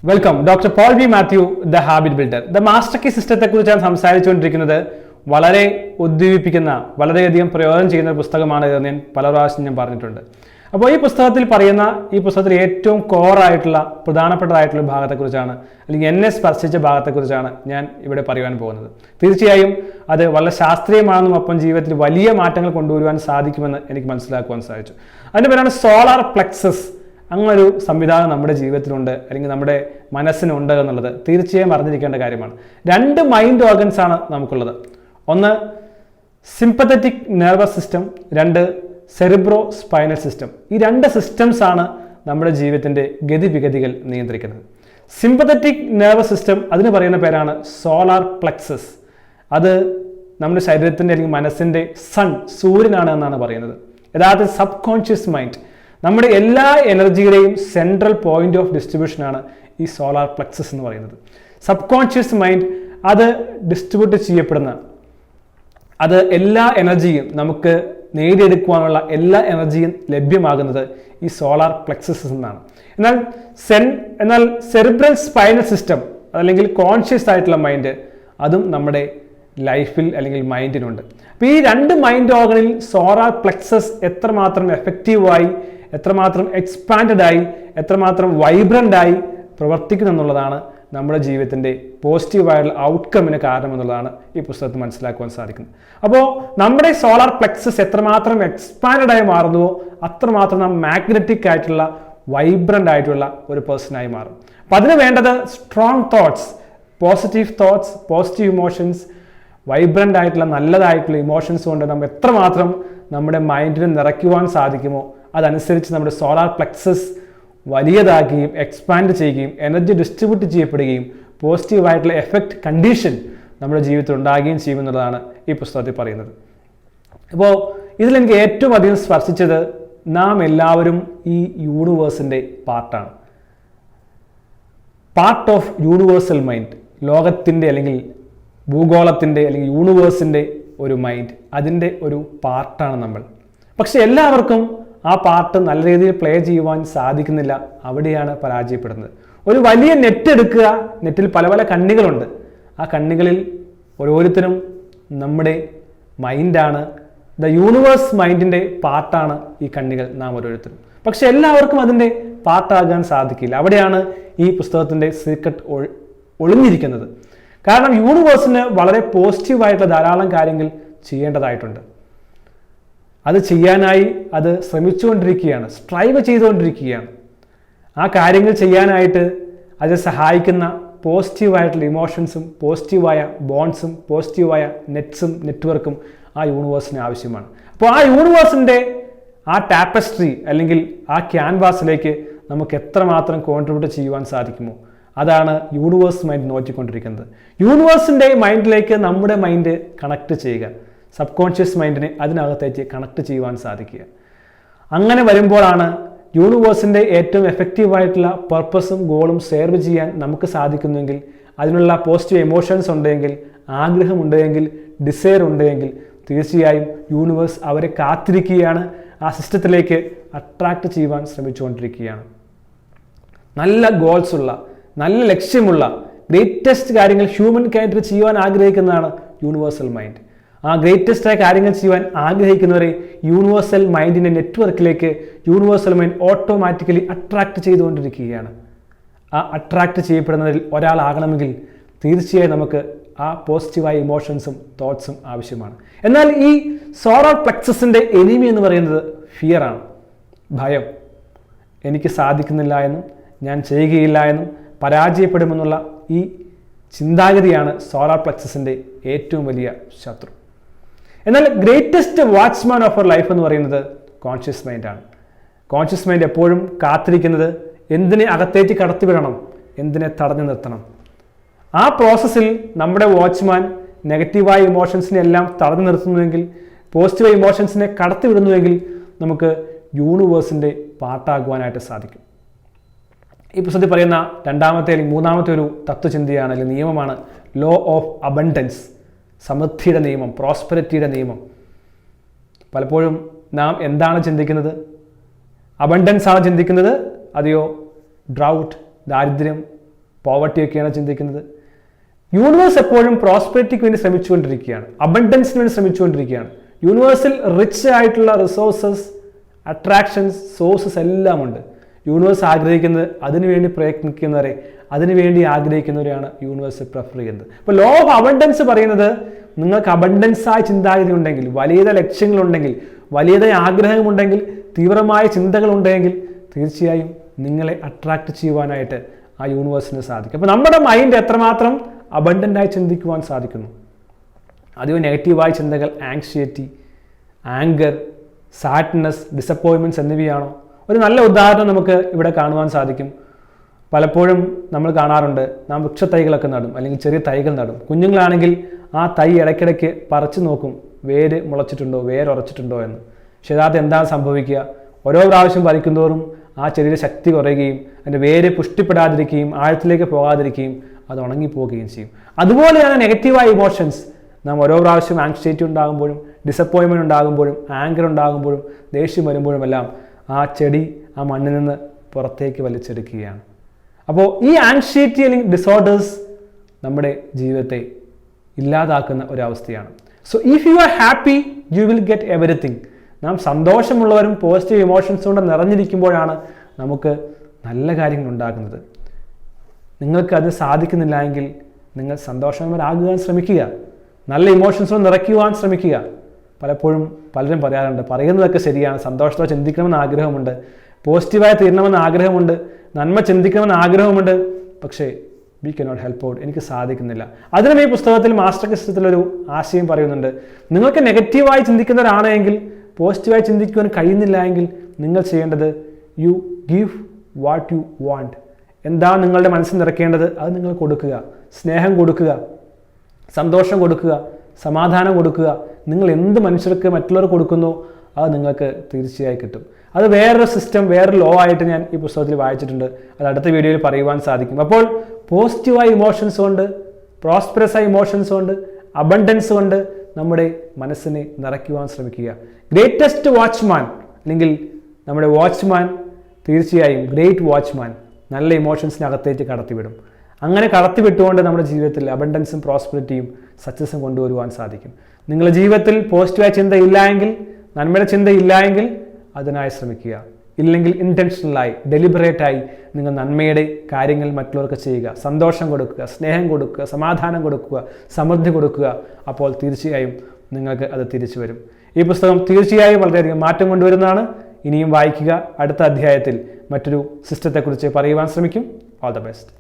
Welcome doctor Paul V Mathew, the habit builder. The master key സിസ്റ്റത്തെ കുറിച്ചാണ് സംസാരിച്ചുകൊണ്ടിരിക്കുന്നത്. വളരെ ഉദ്ദീപിപ്പിക്കുന്ന, വളരെയധികം പ്രയോജനം ചെയ്യുന്ന പുസ്തകമാണ് ഇതെന്ന് ഞാൻ പല പ്രാവശ്യം പറഞ്ഞിട്ടുണ്ട്. അപ്പോൾ ഈ പുസ്തകത്തിൽ ഏറ്റവും കോറായിട്ടുള്ള പ്രധാനപ്പെട്ടതായിട്ടുള്ള ഭാഗത്തെക്കുറിച്ചാണ്, അല്ലെങ്കിൽ എന്നെ സ്പർശിച്ച ഭാഗത്തെക്കുറിച്ചാണ് ഞാൻ ഇവിടെ പറയുവാൻ പോകുന്നത്. തീർച്ചയായും അത് വളരെ ശാസ്ത്രീയമാണെന്നും ഒപ്പം ജീവിതത്തിൽ വലിയ മാറ്റങ്ങൾ കൊണ്ടുവരുവാൻ സാധിക്കുമെന്ന് എനിക്ക് മനസ്സിലാക്കുവാൻ സാധിച്ചു. അതിൻ്റെ പേരാണ് സോളാർ പ്ലെക്സസ്. അങ്ങനൊരു സംവിധാനം നമ്മുടെ ജീവിതത്തിലുണ്ട്, അല്ലെങ്കിൽ നമ്മുടെ മനസ്സിനുണ്ട് എന്നുള്ളത് തീർച്ചയായും അറിഞ്ഞിരിക്കേണ്ട കാര്യമാണ്. രണ്ട് മൈൻഡ് ഓർഗൻസ് ആണ് നമുക്കുള്ളത്. ഒന്ന് സിമ്പത്തറ്റിക് നെർവസ് സിസ്റ്റം, രണ്ട് സെറിബ്രോ സ്പൈനൽ സിസ്റ്റം. ഈ രണ്ട് സിസ്റ്റംസ് ആണ് നമ്മുടെ ജീവിതത്തിൻ്റെ ഗതിവിഗതികൾ നിയന്ത്രിക്കുന്നത്. സിമ്പത്തറ്റിക് നെർവസ് സിസ്റ്റം, അതിന് പറയുന്ന പേരാണ് സോളാർ പ്ലെക്സസ്. അത് നമ്മുടെ ശരീരത്തിൻ്റെ അല്ലെങ്കിൽ മനസ്സിൻ്റെ സൂര്യനാണ് എന്നാണ് പറയുന്നത്. യഥാർത്ഥത്തിൽ സബ് കോൺഷ്യസ് മൈൻഡ്, നമ്മുടെ എല്ലാ എനർജിയുടെയും സെൻട്രൽ പോയിന്റ് ഓഫ് ഡിസ്ട്രിബ്യൂഷനാണ് ഈ സോളാർ പ്ലെക്സസ് എന്ന് പറയുന്നത്. സബ് കോൺഷ്യസ് മൈൻഡ് അത് ഡിസ്ട്രിബ്യൂട്ട് ചെയ്യപ്പെടുന്ന, അത് എല്ലാ എനർജിയും നമുക്ക് നേടിയെടുക്കുവാനുള്ള എല്ലാ എനർജിയും ലഭ്യമാകുന്നത് ഈ സോളാർ പ്ലെക്സസ് എന്നാണ്. എന്നാൽ സെറിബ്രൽ സ്പൈനൽ സിസ്റ്റം, അല്ലെങ്കിൽ കോൺഷ്യസ് ആയിട്ടുള്ള മൈൻഡ്, അതും നമ്മുടെ ലൈഫിൽ അല്ലെങ്കിൽ മൈൻഡിനുണ്ട്. അപ്പോൾ ഈ രണ്ട് മൈൻഡ് ഓർഗനിൽ സോളാർ പ്ലെക്സസ് എത്രമാത്രം എഫക്റ്റീവായി, എത്രമാത്രം എക്സ്പാൻഡഡ് ആയി, എത്രമാത്രം വൈബ്രൻ്റ് ആയി പ്രവർത്തിക്കുന്നു എന്നുള്ളതാണ് നമ്മുടെ ജീവിതത്തിൻ്റെ പോസിറ്റീവായുള്ള ഔട്ട്കമ്മിന് കാരണം എന്നുള്ളതാണ് ഈ പുസ്തകത്തിൽ മനസ്സിലാക്കുവാൻ സാധിക്കുന്നത്. അപ്പോൾ നമ്മുടെ സോളാർ പ്ലെക്സസ് എത്രമാത്രം എക്സ്പാൻഡഡ് ആയി മാറുന്നുവോ അത്രമാത്രം നാം മാഗ്നറ്റിക് ആയിട്ടുള്ള, വൈബ്രൻ്റ് ആയിട്ടുള്ള ഒരു പേഴ്സണായി മാറും. അപ്പം അതിന് വേണ്ടത് strong thoughts, positive thoughts, positive emotions, vibrant ആയിട്ടുള്ള നല്ലതായിട്ടുള്ള ഇമോഷൻസ് കൊണ്ട് നമ്മൾ എത്രമാത്രം നമ്മുടെ മൈൻഡിനെ നിറയ്ക്കുവാൻ സാധിക്കുമോ അതനുസരിച്ച് നമ്മുടെ സോളാർ പ്ലെക്സസ് വലിയതാക്കുകയും എക്സ്പാൻഡ് ചെയ്യുകയും എനർജി ഡിസ്ട്രിബ്യൂട്ട് ചെയ്യപ്പെടുകയും പോസിറ്റീവായിട്ടുള്ള എഫക്റ്റ് കണ്ടീഷൻ നമ്മുടെ ജീവിതത്തിൽ ഉണ്ടാകുകയും ചെയ്യുമെന്നുള്ളതാണ് ഈ പുസ്തകത്തിൽ പറയുന്നത്. അപ്പോൾ ഇതിലെനിക്ക് ഏറ്റവും അധികം സ്പർശിച്ചത്, നാം എല്ലാവരും ഈ യൂണിവേഴ്സിൻ്റെ പാർട്ടാണ്. പാർട്ട് ഓഫ് യൂണിവേഴ്സൽ മൈൻഡ്, ലോകത്തിൻ്റെ അല്ലെങ്കിൽ ഭൂഗോളത്തിൻ്റെ അല്ലെങ്കിൽ യൂണിവേഴ്സിൻ്റെ ഒരു മൈൻഡ്, അതിൻ്റെ ഒരു പാർട്ടാണ് നമ്മൾ. പക്ഷെ എല്ലാവർക്കും ആ പാർട്ട് നല്ല രീതിയിൽ പ്ലേ ചെയ്യുവാൻ സാധിക്കുന്നില്ല. അവിടെയാണ് പരാജയപ്പെടുന്നത്. ഒരു വലിയ നെറ്റ് എടുക്കുക, നെറ്റിൽ പല പല കണ്ണികളുണ്ട്. ആ കണ്ണികളിൽ ഓരോരുത്തരും നമ്മുടെ മൈൻഡാണ്, ദ യൂണിവേഴ്സ് മൈൻഡിൻ്റെ പാർട്ടാണ് ഈ കണ്ണികൾ, നാം ഓരോരുത്തരും. പക്ഷെ എല്ലാവർക്കും അതിൻ്റെ പാർട്ടാകാൻ സാധിക്കില്ല. അവിടെയാണ് ഈ പുസ്തകത്തിൻ്റെ സീക്രട്ട് ഒളിഞ്ഞിരിക്കുന്നത്. കാരണം യൂണിവേഴ്സിന് വളരെ പോസിറ്റീവായിട്ടുള്ള ധാരാളം കാര്യങ്ങൾ ചെയ്യേണ്ടതായിട്ടുണ്ട്. അത് ചെയ്യാനായി അത് ശ്രമിച്ചുകൊണ്ടിരിക്കുകയാണ്, സ്ട്രൈവ് ചെയ്തുകൊണ്ടിരിക്കുകയാണ്. ആ കാര്യങ്ങൾ ചെയ്യാനായിട്ട് അത് സഹായിക്കുന്ന പോസിറ്റീവായിട്ടുള്ള ഇമോഷൻസും, പോസിറ്റീവായ ബോൺസും, പോസിറ്റീവായ നെറ്റ്വർക്കും ആ യൂണിവേഴ്സിന് ആവശ്യമാണ്. അപ്പോൾ ആ യൂണിവേഴ്സിൻ്റെ ആ ടാപ്പസ്ട്രി അല്ലെങ്കിൽ ആ ക്യാൻവാസിലേക്ക് നമുക്ക് എത്രമാത്രം കോൺട്രിബ്യൂട്ട് ചെയ്യുവാൻ സാധിക്കുമോ അതാണ് യൂണിവേഴ്സ് മൈൻഡ് നോക്കിക്കൊണ്ടിരിക്കുന്നത്. യൂണിവേഴ്സിൻ്റെ മൈൻഡിലേക്ക് നമ്മുടെ മൈൻഡ് കണക്ട് ചെയ്യുക, സബ് കോൺഷ്യസ് മൈൻഡിനെ അതിനകത്തേക്ക് കണക്ട് ചെയ്യുവാൻ സാധിക്കുക. അങ്ങനെ വരുമ്പോഴാണ് യൂണിവേഴ്സിൻ്റെ ഏറ്റവും എഫക്റ്റീവായിട്ടുള്ള പർപ്പസും ഗോളും സെർവ് ചെയ്യാൻ നമുക്ക് സാധിക്കുന്നെങ്കിൽ, അതിനുള്ള പോസിറ്റീവ് എമോഷൻസ് ഉണ്ടെങ്കിൽ, ആഗ്രഹമുണ്ടെങ്കിൽ, ഡിസയർ ഉണ്ടെങ്കിൽ, തീർച്ചയായും യൂണിവേഴ്സ് അവരെ കാത്തിരിക്കുകയാണ്, ആ സിസ്റ്റത്തിലേക്ക് അട്രാക്ട് ചെയ്യുവാൻ ശ്രമിച്ചുകൊണ്ടിരിക്കുകയാണ്. നല്ല ഗോൾസ് ഉള്ള, നല്ല ലക്ഷ്യമുള്ള, ഗ്രേറ്റസ്റ്റ് കാര്യങ്ങൾ ഹ്യൂമൻ കൈൻഡ് ചെയ്യുവാൻ ആഗ്രഹിക്കുന്നതാണ് യൂണിവേഴ്സൽ മൈൻഡ്. ആ ഗ്രേറ്റസ്റ്റായ കാര്യങ്ങൾ ചെയ്യുവാൻ ആഗ്രഹിക്കുന്നവരെ യൂണിവേഴ്സൽ മൈൻഡിൻ്റെ നെറ്റ്വർക്കിലേക്ക് യൂണിവേഴ്സൽ മൈൻഡ് ഓട്ടോമാറ്റിക്കലി അട്രാക്ട് ചെയ്തുകൊണ്ടിരിക്കുകയാണ്. ആ അട്രാക്ട് ചെയ്യപ്പെടുന്നതിൽ ഒരാളാകണമെങ്കിൽ തീർച്ചയായും നമുക്ക് ആ പോസിറ്റീവായ ഇമോഷൻസും തോട്ട്സും ആവശ്യമാണ്. എന്നാൽ ഈ സോളാർ പ്ലെക്സസിൻ്റെ എനിമി എന്ന് പറയുന്നത് ഫിയറാണ്, ഭയം. എനിക്ക് സാധിക്കുന്നില്ല എന്നും ഞാൻ ചെയ്യുകയില്ല എന്നും പരാജയപ്പെടുമെന്നുള്ള ഈ ചിന്താഗതിയാണ് സോളാർ പ്ലെക്സസിൻ്റെ ഏറ്റവും വലിയ ശത്രു. എന്നാൽ greatest watchman of our life എന്ന് പറയുന്നത് കോൺഷ്യസ് മൈൻഡാണ്. കോൺഷ്യസ് മൈൻഡ് എപ്പോഴും കാത്തിരിക്കുന്നത് എന്തിനെ അകത്തേക്ക് കടത്തിവിടണം, എന്തിനെ തടഞ്ഞു നിർത്തണം. ആ പ്രോസസ്സിൽ നമ്മുടെ വാച്ച്മാൻ നെഗറ്റീവായ ഇമോഷൻസിനെ എല്ലാം തടഞ്ഞു നിർത്തുന്നുവെങ്കിൽ, പോസിറ്റീവായ ഇമോഷൻസിനെ കടത്തിവിടുന്നുവെങ്കിൽ നമുക്ക് യൂണിവേഴ്സിൻ്റെ പാർട്ടാകുവാനായിട്ട് സാധിക്കും. ഈ പുസ്തകത്തിൽ പറയുന്ന രണ്ടാമത്തെ അല്ലെങ്കിൽ മൂന്നാമത്തെ ഒരു തത്വചിന്തയാണ്, അല്ലെങ്കിൽ നിയമമാണ് ലോ ഓഫ് അബണ്ടൻസ്, സമൃദ്ധിയുടെ നിയമം, പ്രോസ്പെരിറ്റിയുടെ നിയമം. പലപ്പോഴും നാം എന്താണ് ചിന്തിക്കുന്നത്? അബണ്ടൻസ് ആണ് ചിന്തിക്കുന്നത്, അതെയോ ഡ്രൗട്ട്, ദാരിദ്ര്യം, പോവർട്ടിയൊക്കെയാണ് ചിന്തിക്കുന്നത്. യൂണിവേഴ്സ് എപ്പോഴും പ്രോസ്പെരിറ്റിക്ക് വേണ്ടി ശ്രമിച്ചുകൊണ്ടിരിക്കുകയാണ്, അബണ്ടൻസിന് വേണ്ടി ശ്രമിച്ചുകൊണ്ടിരിക്കുകയാണ്. യൂണിവേഴ്സിൽ റിച്ച് ആയിട്ടുള്ള റിസോഴ്സസ്, അട്രാക്ഷൻസ്, സോഴ്സസ് എല്ലാം ഉണ്ട്. യൂണിവേഴ്സ് ആഗ്രഹിക്കുന്നത് അതിനുവേണ്ടി പ്രയത്നിക്കുന്നവരെ, അതിനുവേണ്ടി ആഗ്രഹിക്കുന്നവരെയാണ് യൂണിവേഴ്സ് പ്രിഫർ ചെയ്യുന്നത്. ഇപ്പോൾ ലോ ഓഫ് അബണ്ടൻസ് പറയുന്നത് നിങ്ങൾക്ക് അബണ്ടൻസായ ചിന്താഗതി ഉണ്ടെങ്കിൽ, വലിയ ലക്ഷ്യങ്ങളുണ്ടെങ്കിൽ, വലിയതായ ആഗ്രഹമുണ്ടെങ്കിൽ, തീവ്രമായ ചിന്തകളുണ്ടെങ്കിൽ തീർച്ചയായും നിങ്ങളെ അട്രാക്ട് ചെയ്യുവാനായിട്ട് ആ യൂണിവേഴ്സിന് സാധിക്കും. അപ്പോൾ നമ്മുടെ മൈൻഡ് എത്രമാത്രം അബണ്ടൻ്റായി ചിന്തിക്കുവാൻ സാധിക്കുന്നു. അധികം നെഗറ്റീവായ ചിന്തകൾ, ആങ്സൈറ്റി, ആങ്കർ, സാഡ്നെസ്, ഡിസപ്പോയിൻമെൻറ്റ്സ് എന്നിവയാണോ? ഒരു നല്ല ഉദാഹരണം നമുക്ക് ഇവിടെ കാണുവാൻ സാധിക്കും. പലപ്പോഴും നമ്മൾ കാണാറുണ്ട്, നാം വൃക്ഷത്തൈകളൊക്കെ നടും, അല്ലെങ്കിൽ ചെറിയ തൈകൾ നടും. കുഞ്ഞുങ്ങളാണെങ്കിൽ ആ തൈ ഇടയ്ക്കിടയ്ക്ക് പറിച്ചു നോക്കും, വേര് മുളച്ചിട്ടുണ്ടോ, വേരുറച്ചിട്ടുണ്ടോ എന്ന്. പക്ഷേ യഥാർത്ഥം എന്താണ് സംഭവിക്കുക? ഓരോ പ്രാവശ്യം പറിക്കുന്തോറും ആ ചെടിയുടെ ശക്തി കുറയുകയും അതിൻ്റെ വേര് പുഷ്ടിപ്പെടാതിരിക്കുകയും ആഴത്തിലേക്ക് പോകാതിരിക്കുകയും അത് ഉണങ്ങിപ്പോവുകയും ചെയ്യും. അതുപോലെയാണ് നെഗറ്റീവായ ഇമോഷൻസ്. നാം ഓരോ പ്രാവശ്യം ആങ്സൈറ്റി ഉണ്ടാകുമ്പോഴും, ഡിസപ്പോയിൻമെൻറ്റ് ഉണ്ടാകുമ്പോഴും, ആങ്കർ ഉണ്ടാകുമ്പോഴും, ദേഷ്യം വരുമ്പോഴും എല്ലാം ആ ചെടി ആ മണ്ണിൽ നിന്ന് പുറത്തേക്ക് വലിച്ചെടുക്കുകയാണ്. അപ്പോൾ ഈ ആങ്സൈറ്റി അല്ലെങ്കിൽ ഡിസോർഡേഴ്സ് നമ്മുടെ ജീവിതത്തെ ഇല്ലാതാക്കുന്ന ഒരവസ്ഥയാണ്. So if you are happy you will get everything. നാം സന്തോഷമുള്ളവരും പോസിറ്റീവ് ഇമോഷൻസ് കൊണ്ട് നിറഞ്ഞിരിക്കുമ്പോഴാണ് നമുക്ക് നല്ല കാര്യങ്ങൾ ഉണ്ടാകുന്നത്. നിങ്ങൾക്ക് അത് സാധിക്കുന്നില്ല എങ്കിൽ നിങ്ങൾ സന്തോഷവാന്മാരാകുവാൻ ശ്രമിക്കുക, നല്ല ഇമോഷൻസ് കൊണ്ട് നിറയ്ക്കുവാൻ ശ്രമിക്കുക. പലപ്പോഴും പലരും പറയാറുണ്ട്, പറയുന്നതൊക്കെ ശരിയാണ്, സന്തോഷത്തോടെ ചിന്തിക്കണമെന്ന് ആഗ്രഹമുണ്ട്, പോസിറ്റീവായി തീരണമെന്ന് ആഗ്രഹമുണ്ട്, നന്മ ചിന്തിക്കണമെന്ന് ആഗ്രഹമുണ്ട്, പക്ഷേ വി കനോട്ട് ഹെൽപ്പ് ഔട്ട്, എനിക്ക് സാധിക്കുന്നില്ല. അതിനും ഈ പുസ്തകത്തിൽ മാസ്റ്റർ സിസ്റ്റത്തിലൊരു ആശയം പറയുന്നുണ്ട്. നിങ്ങൾക്ക് നെഗറ്റീവായി ചിന്തിക്കുന്നവരാണെങ്കിൽ, പോസിറ്റീവായി ചിന്തിക്കുവാൻ കഴിയുന്നില്ല എങ്കിൽ നിങ്ങൾ ചെയ്യേണ്ടത് you give what you want. എന്താണ് നിങ്ങളുടെ മനസ്സിൽ നിറയ്ക്കേണ്ടത് അത് നിങ്ങൾ കൊടുക്കുക. സ്നേഹം കൊടുക്കുക, സന്തോഷം കൊടുക്കുക, സമാധാനം കൊടുക്കുക. നിങ്ങൾ എന്ത് മനുഷ്യർക്ക് മറ്റുള്ളവർ കൊടുക്കുന്നോ അത് നിങ്ങൾക്ക് തീർച്ചയായും കിട്ടും. അത് വേറൊരു സിസ്റ്റം, വേറൊരു ലോ ആയിട്ട് ഞാൻ ഈ പുസ്തകത്തിൽ വായിച്ചിട്ടുണ്ട്. അത് അടുത്ത വീഡിയോയിൽ പറയുവാൻ സാധിക്കും. അപ്പോൾ പോസിറ്റീവായ ഇമോഷൻസ് കൊണ്ട്, പ്രോസ്പെറസ് ആയ ഇമോഷൻസ് കൊണ്ട്, അബണ്ടൻസ് കൊണ്ട് നമ്മുടെ മനസ്സിനെ നിറയ്ക്കുവാൻ ശ്രമിക്കുക. ഗ്രേറ്റസ്റ്റ് വാച്ച്മാൻ അല്ലെങ്കിൽ നമ്മുടെ വാച്ച്മാൻ തീർച്ചയായും ഗ്രേറ്റ് വാച്ച്മാൻ നല്ല ഇമോഷൻസിനകത്തേക്ക് കടത്തിവിടും. അങ്ങനെ കടത്തിവിട്ടുകൊണ്ട് നമ്മുടെ ജീവിതത്തിൽ അബണ്ടൻസും പ്രോസ്പെരിറ്റിയും സക്സസും കൊണ്ടുവരുവാൻ സാധിക്കും. നിങ്ങളുടെ ജീവിതത്തിൽ പോസിറ്റീവായ ചിന്ത ഇല്ല എങ്കിൽ, നന്മയുടെ ചിന്ത ഇല്ല എങ്കിൽ അതിനായി ശ്രമിക്കുക. ഇല്ലെങ്കിൽ ഇൻറ്റൻഷനലായി, ഡെലിബറേറ്റായി നിങ്ങൾ നന്മയുടെ കാര്യങ്ങൾ മറ്റുള്ളവർക്ക് ചെയ്യുക. സന്തോഷം കൊടുക്കുക, സ്നേഹം കൊടുക്കുക, സമാധാനം കൊടുക്കുക, സമൃദ്ധി കൊടുക്കുക. അപ്പോൾ തീർച്ചയായും നിങ്ങൾക്ക് അത് തിരിച്ചു വരും. ഈ പുസ്തകം തീർച്ചയായും വളരെയധികം മാറ്റം കൊണ്ടുവരുന്നതാണ്. ഇനിയും വായിക്കുക. അടുത്ത അധ്യായത്തിൽ മറ്റൊരു സിസ്റ്റത്തെക്കുറിച്ച് പറയുവാൻ ശ്രമിക്കും. All the best.